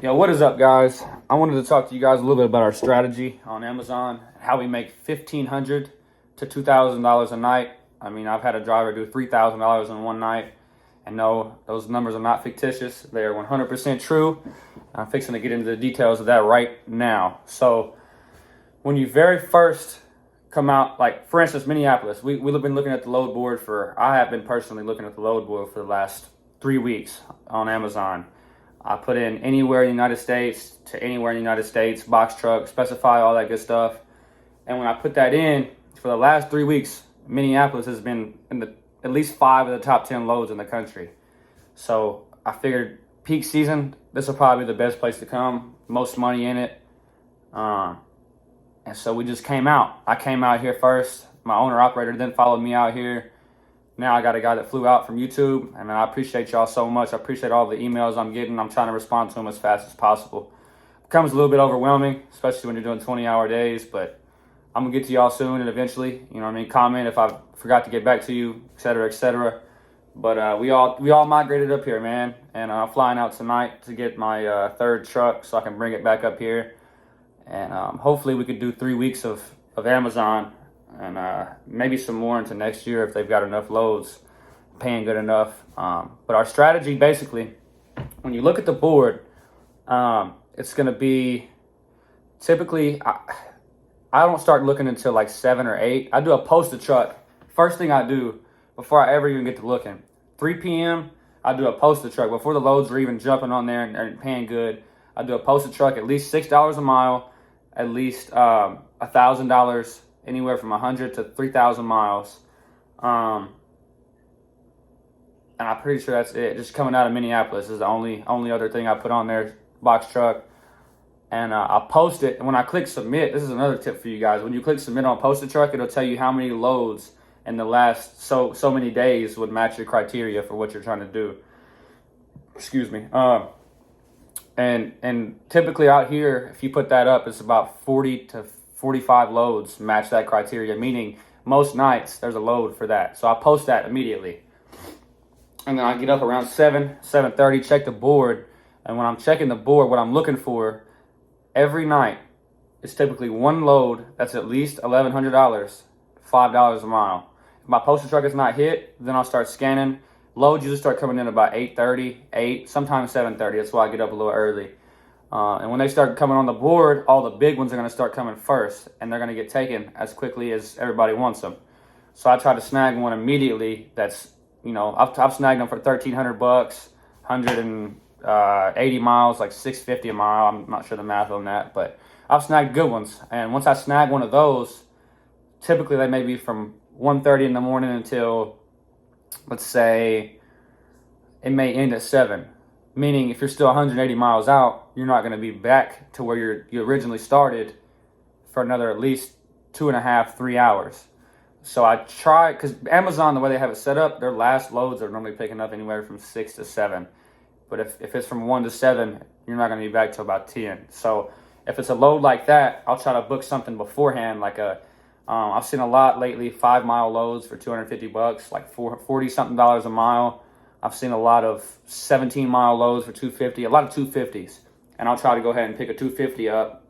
Yo, what is up, guys? I wanted to talk to you guys a little bit about our strategy on Amazon, how we make $1,500 to $2,000 a night. I mean, I've had a driver do $3,000 in one night, and no, those numbers are not fictitious. They are 100% true. I'm fixing to get into the details of that right now. So, when you very first come out, like for instance, Minneapolis, we've been looking at the load board I have been personally looking at the load board for the last 3 weeks on Amazon. I put in anywhere in the United States to anywhere in the United States, box truck, specify, all that good stuff. And when I put that in, for the last 3 weeks, Minneapolis has been in at least 5 of the top 10 loads in the country. So I figured peak season, this will probably be the best place to come, most money in it. And so we just came out. I came out here first. My owner-operator then followed me out here. Now I got a guy that flew out from YouTube, and I appreciate y'all so much. I appreciate all the emails I'm getting. I'm trying to respond to them as fast as possible. It becomes a little bit overwhelming, especially when you're doing 20-hour days, but I'm going to get to y'all soon and eventually. You know what I mean? Comment if I forgot to get back to you, et cetera, et cetera. But we all migrated up here, man, and I'm flying out tonight to get my third truck so I can bring it back up here. And hopefully we could do 3 weeks of Amazon, and maybe some more into next year if they've got enough loads, paying good enough. But our strategy, basically, when you look at the board, it's going to be typically, I don't start looking until like 7 or 8. I do a post a truck. First thing I do before I ever even get to looking, 3 p.m., I do a post a truck. Before the loads are even jumping on there and paying good, I do a post a truck, at least $6 a mile, at least $1,000, anywhere from 100 to 3,000 miles. And I'm pretty sure that's it. Just coming out of Minneapolis is the only other thing I put on there, box truck. And I'll post it. And when I click submit, this is another tip for you guys. When you click submit on post a truck, it'll tell you how many loads in the last so many days would match your criteria for what you're trying to do. Excuse me. And typically out here, if you put that up, it's about 40 to 45 loads match that criteria, meaning most nights there's a load for that. So I post that immediately. And then I get up around 7:30, check the board. And when I'm checking the board, what I'm looking for every night is typically one load that's at least $1,100, $5 a mile. If my postal truck is not hit, then I'll start scanning. Loads usually start coming in about 8:30, 8, sometimes 7:30. That's why I get up a little early. And when they start coming on the board, all the big ones are going to start coming first, and they're going to get taken as quickly as everybody wants them. So I try to snag one immediately. That's, you know, I've snagged them for $1,300, 180 miles, like $650 a mile. I'm not sure the math on that, but I've snagged good ones. And once I snag one of those, typically they may be from 1:30 in the morning until, let's say, it may end at 7. Meaning, if you're still 180 miles out, you're not going to be back to where you originally started for another at least 2.5, 3 hours. So I try, because Amazon, the way they have it set up, their last loads are normally picking up anywhere from 6 to 7. But if it's from 1 to 7, you're not going to be back till about 10. So if it's a load like that, I'll try to book something beforehand, like I've seen a lot lately, 5-mile loads for $250, like $40-something a mile. I've seen a lot of 17-mile loads for $250, a lot of 250s. And I'll try to go ahead and pick a 250 up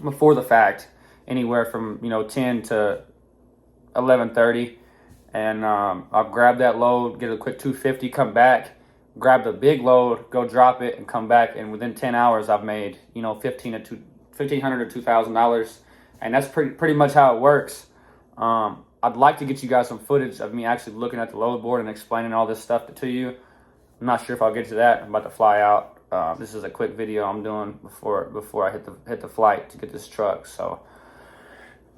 before the fact, anywhere from 10 to 11:30. And I'll grab that load, get a quick 250, come back, grab the big load, go drop it, and come back. And within 10 hours, I've made $1,500 to $2,000. And that's pretty much how it works. I'd like to get you guys some footage of me actually looking at the load board and explaining all this stuff to you. I'm not sure if I'll get to that. I'm about to fly out. This is a quick video I'm doing before I hit the flight to get this truck. So,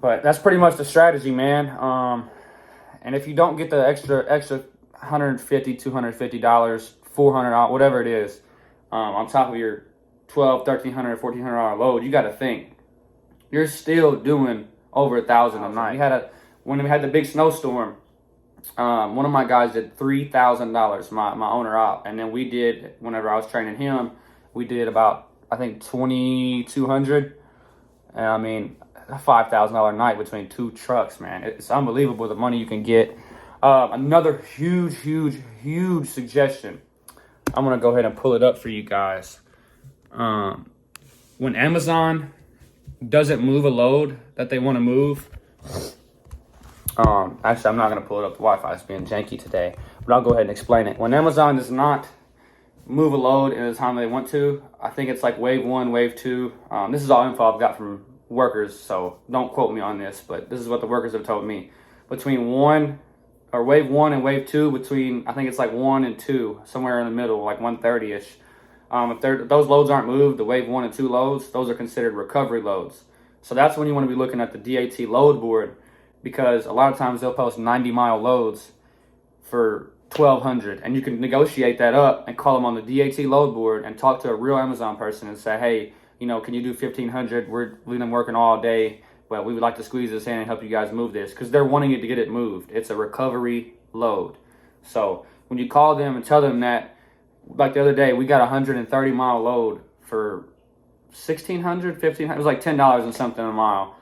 but that's pretty much the strategy, man. And if you don't get the extra $150, $250, $400, whatever it is, on top of your $1,200, $1,300, $1,400 load, you got to think you're still doing over $1,000 a night. When we had the big snowstorm, one of my guys did $3,000, my owner op, and then we did, whenever I was training him, we did about, I think, $2,200. I mean, a $5,000 night between 2 trucks, man. It's unbelievable the money you can get. Another huge suggestion. I'm gonna go ahead and pull it up for you guys. When Amazon doesn't move a load that they want to move, actually, I'm not going to pull it up. The Wi-Fi is being janky today, but I'll go ahead and explain it. When Amazon does not move a load in the time they want to, I think it's like wave 1, wave 2. This is all info I've got from workers, so don't quote me on this, but this is what the workers have told me. Between wave 1 and wave 2, between, I think it's like 1 and 2, somewhere in the middle, like 130-ish. If those loads aren't moved, the wave 1 and 2 loads, those are considered recovery loads. So that's when you want to be looking at the DAT load board, because a lot of times they'll post 90-mile loads for $1,200, and you can negotiate that up and call them on the DAT load board and talk to a real Amazon person and say, hey, can you do 1,500? We've been working all day, but we would like to squeeze this in and help you guys move this, because they're wanting it to get it moved. It's a recovery load. So when you call them and tell them that, like the other day, we got a 130-mile load for $1,600, $1,500. It was like $10 and something a mile.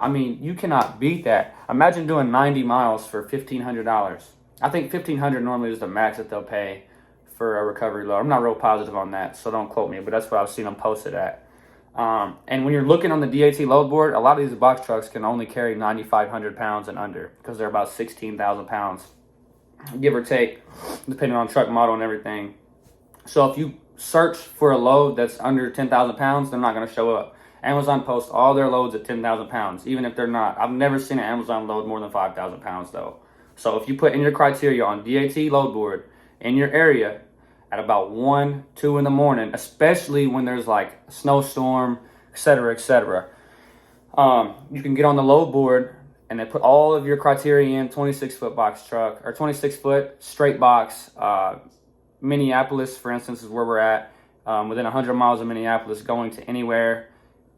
I mean, you cannot beat that. Imagine doing 90 miles for $1,500. I think $1,500 normally is the max that they'll pay for a recovery load. I'm not real positive on that, so don't quote me, but that's what I've seen them posted at. And when you're looking on the DAT load board, a lot of these box trucks can only carry 9,500 pounds and under, because they're about 16,000 pounds, give or take, depending on truck model and everything. So if you search for a load that's under 10,000 pounds, they're not going to show up. Amazon posts all their loads at 10,000 pounds, even if they're not. I've never seen an Amazon load more than 5,000 pounds, though. So if you put in your criteria on DAT load board in your area at about 1, 2 in the morning, especially when there's like a snowstorm, etc., etc., you can get on the load board and they put all of your criteria in. 26-foot box truck, or 26-foot straight box. Minneapolis, for instance, is where we're at. Within 100 miles of Minneapolis, going to anywhere.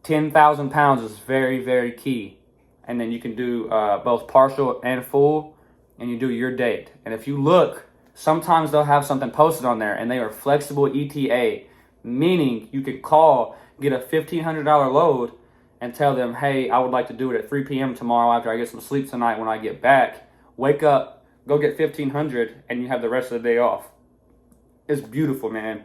10,000 pounds is very, very key. And then you can do both partial and full, and you do your date. And if you look, sometimes they'll have something posted on there, and they are flexible ETA, meaning you could call, get a $1,500 load, and tell them, hey, I would like to do it at 3 p.m. tomorrow after I get some sleep tonight. When I get back, wake up, go get $1,500, and you have the rest of the day off. It's beautiful, man.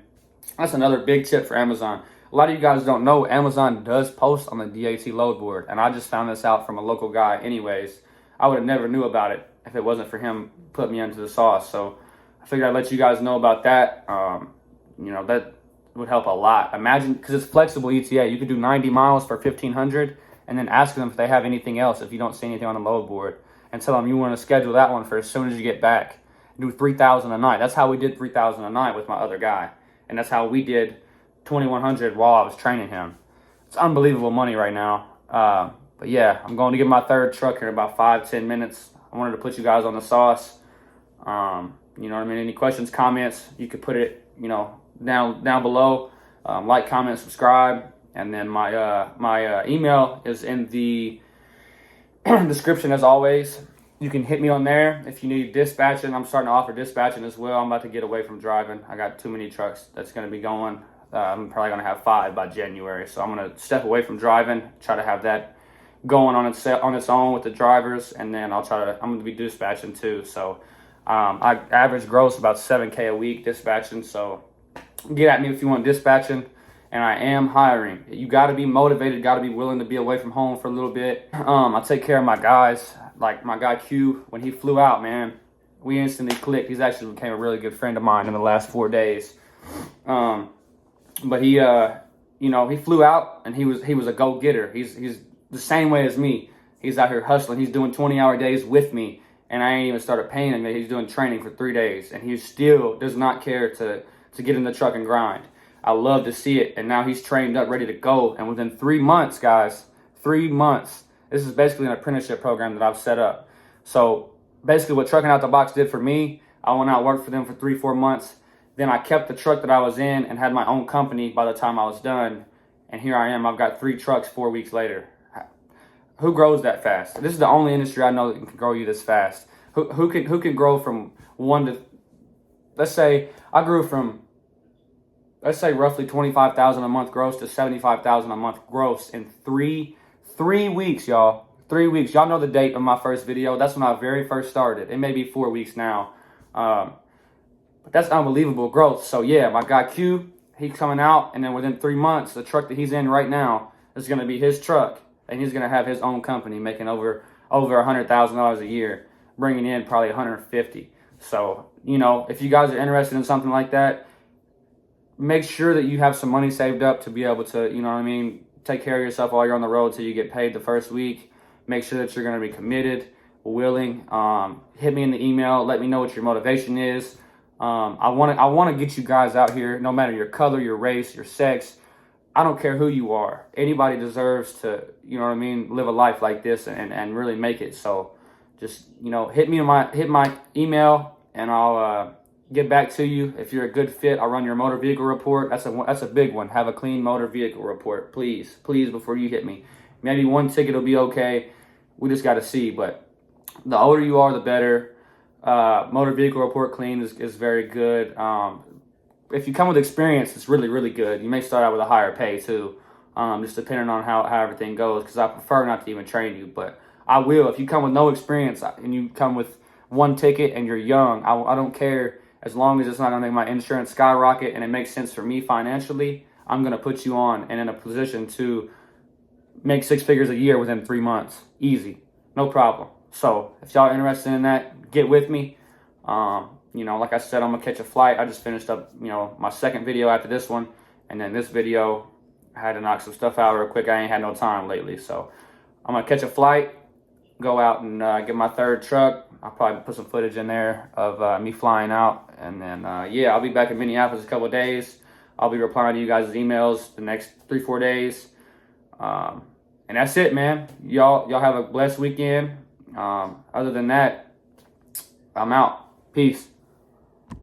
That's another big tip for Amazon. A lot of you guys don't know Amazon does post on the DAT load board, and I just found this out from a local guy anyways. I would have never knew about it if it wasn't for him putting me into the sauce. So I figured I'd let you guys know about that. That would help a lot. Imagine, because it's flexible ETA. You could do 90 miles for $1,500 and then ask them if they have anything else if you don't see anything on the load board, and tell them you want to schedule that one for as soon as you get back. Do 3,000 a night. That's how we did 3,000 a night with my other guy. And that's how we did 2,100 while I was training him. It's unbelievable money right now. But yeah, I'm going to get my third truck here in about 5-10 minutes. I wanted to put you guys on the sauce. You know what I mean? Any questions, comments, you could put it, down below. Like, comment, subscribe. And then my email is in the description as always. You can hit me on there if you need dispatching. I'm starting to offer dispatching as well. I'm about to get away from driving. I got too many trucks that's going to be going. I'm probably going to have 5 by January. So I'm going to step away from driving, try to have that going on its own with the drivers. And then I'm going to be dispatching too. So I average gross about $7K a week dispatching. So get at me if you want dispatching. And I am hiring. You got to be motivated, got to be willing to be away from home for a little bit. I take care of my guys. Like my guy Q, when he flew out, man, we instantly clicked. He's actually became a really good friend of mine in the last 4 days. But he flew out and he was a go-getter. He's the same way as me. He's out here hustling. He's doing 20-hour days with me, and I ain't even started paying him that he's doing training for 3 days, and he still does not care to get in the truck and grind. I love to see it, and now he's trained up, ready to go. And within 3 months, guys, 3 months. This is basically an apprenticeship program that I've set up. So basically what Trucking Out the Box did for me, I went out and worked for them for 3-4 months. Then I kept the truck that I was in and had my own company by the time I was done. And here I am. I've got 3 trucks 4 weeks later. Who grows that fast? This is the only industry I know that can grow you this fast. Who can grow from 1 to, let's say I grew from, let's say roughly 25,000 a month gross to 75,000 a month gross in 3 weeks, y'all. 3 weeks. Y'all know the date of my first video. That's when I very first started. It may be 4 weeks now. But that's unbelievable growth. So yeah, my guy Q, he's coming out, and then within 3 months, the truck that he's in right now is going to be his truck, and he's going to have his own company making over $100,000 a year, bringing in probably 150. So, you know, if you guys are interested in something like that, make sure that you have some money saved up to be able to, you know what I mean, take care of yourself while you're on the road till you get paid the first week. Make sure that you're going to be committed, willing. Hit me in the email. Let me know what your motivation is. I want to get you guys out here, no matter your color, your race, your sex. I don't care who you are. Anybody deserves to, you know what I mean, live a life like this and really make it. So just, you know, hit my email, and I'll get back to you. If you're a good fit, I'll run your motor vehicle report. That's a big one. Have a clean motor vehicle report, please, before you hit me. Maybe one ticket will be okay. We just got to see. But the older you are, the better. Motor vehicle report clean is very good. If you come with experience, it's really, really good. You may start out with a higher pay too, just depending on how everything goes, because I prefer not to even train you. But I will. If you come with no experience and you come with one ticket and you're young, I don't care. As long as it's not going to make my insurance skyrocket and it makes sense for me financially, I'm going to put you on and in a position to make 6 figures a year within 3 months. Easy. No problem. So if y'all are interested in that, get with me. You know, like I said, I'm going to catch a flight. I just finished up, you know, my second video after this one. And then this video, I had to knock some stuff out real quick. I ain't had no time lately. So I'm going to catch a flight, go out and get my third truck. I'll probably put some footage in there of me flying out. And then, yeah, I'll be back in Minneapolis in a couple of days. I'll be replying to you guys' emails the next 3-4 days. And that's it, man. Y'all have a blessed weekend. Other than that, I'm out. Peace.